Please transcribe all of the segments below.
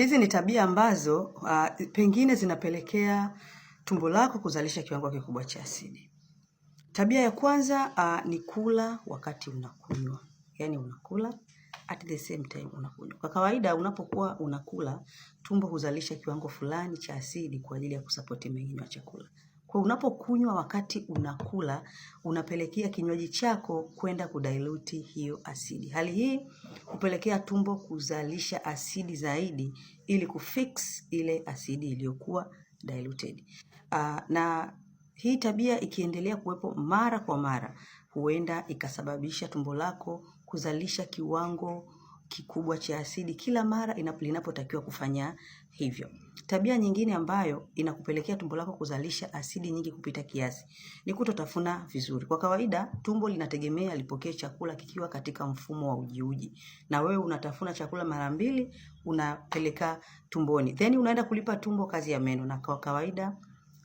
Hizi ni tabia ambazo pengine zinapelekea tumbo lako kuzalisha kiwango kikubwa cha asidi. Tabia ya kwanza ni kula wakati unakunywa. Yaani unakula at the same time unakunywa. Kwa kawaida unapokuwa unakula, tumbo huzalisha kiwango fulani cha asidi kwa ajili ya kusapoti mmeng'enyo wa chakula. Kwa unapokunywa wakati unakula, unapelekea kinywaji chako kwenda kudilute hiyo asidi. Hali hii hupelekea tumbo kuzalisha asidi zaidi ili kufix ile asidi iliyokuwa diluted. Na hii tabia ikiendelea kuwepo mara kwa mara, huenda ikasababisha tumbo lako kuzalisha kiwango kikubwa cha asidi kila mara linapotakiwa kufanya hivyo. Tabia nyingine ambayo inakupelekea tumbo lako kuzalisha asidi nyingi kupita kiasi ni kutotafuna vizuri. Kwa kawaida tumbo linategemea lipokee chakula kikiwa katika mfumo wa uji. Na wewe unatafuna chakula mara mbili unapeleka tumboni. Then unaenda kulipa tumbo kazi ya meno, na kwa kawaida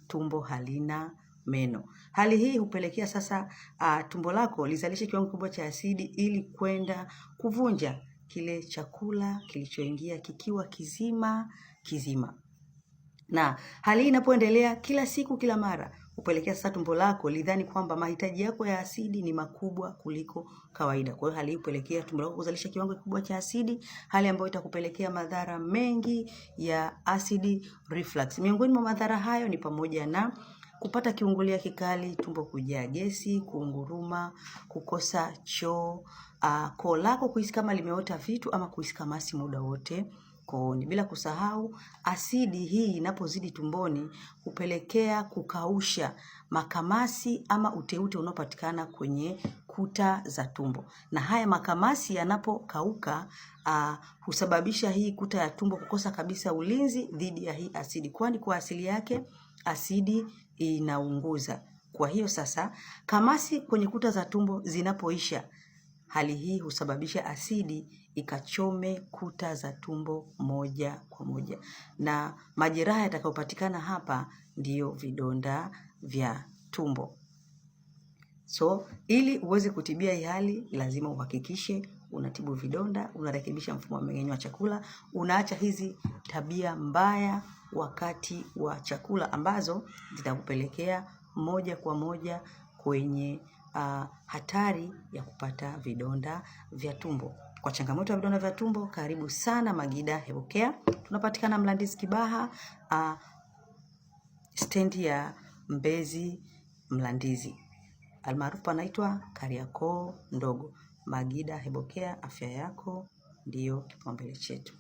tumbo halina meno. Hali hii hupelekea sasa tumbo lako lizalishe kiwango kikubwa cha asidi ili kwenda kuvunja kile chakula kilichoingia kikiwa kizima. Na hali hii inapoendelea kila siku kila mara, hupelekea sasa tumbo lako lidhani kwamba mahitaji yako ya asidi ni makubwa kuliko kawaida. Kwa hiyo hali hii hupelekea tumbo lako kuzalisha kiwango kikubwa cha asidi, hali ambayo itakupelekea madhara mengi ya acid reflux. Miongoni mwa madhara hayo ni pamoja na kupata kiungulia kikali, tumbo kujaa gesi, kuunguruma, kukosa choo, koo lako kuhisi kama limeota vitu ama kuhisi kamasi muda wote kooni. Bila kusahau asidi hii inapozidi tumboni hupelekea kukausha makamasi ama uteute unaopatikana kwenye kuta za tumbo. Na haya makamasi yanapokauka husababisha hii kuta ya tumbo kukosa kabisa ulinzi dhidi ya hii asidi, kwani kwa asili yake asidi inaunguza. Kwa hiyo sasa kamasi kwenye kuta za tumbo zinapoisha, hali hii husababisha asidi ikachome kuta za tumbo moja kwa moja. Na majeraha yatakayopatikana hapa ndiyo vidonda vya tumbo. So, ili uweze kutibia hii hali, lazima uhakikishe unatibu vidonda, unarekebisha mfumo wa mmeng'enyo wa chakula, unaacha hizi tabia mbaya wakati wa chakula ambazo zitakupelekea moja kwa moja kwenye hatari ya kupata vidonda vya tumbo. Kwa changamoto ya vidonda vya tumbo, karibu sana Magida Herbal Care. Tunapatikana Mlandizi Kibaha, stendi ya Mbezi Mlandizi. Almaarufu panaitwa Kariakoo ndogo. Magida Herbal Care, afya yako ndiyo kipaumbele chetu.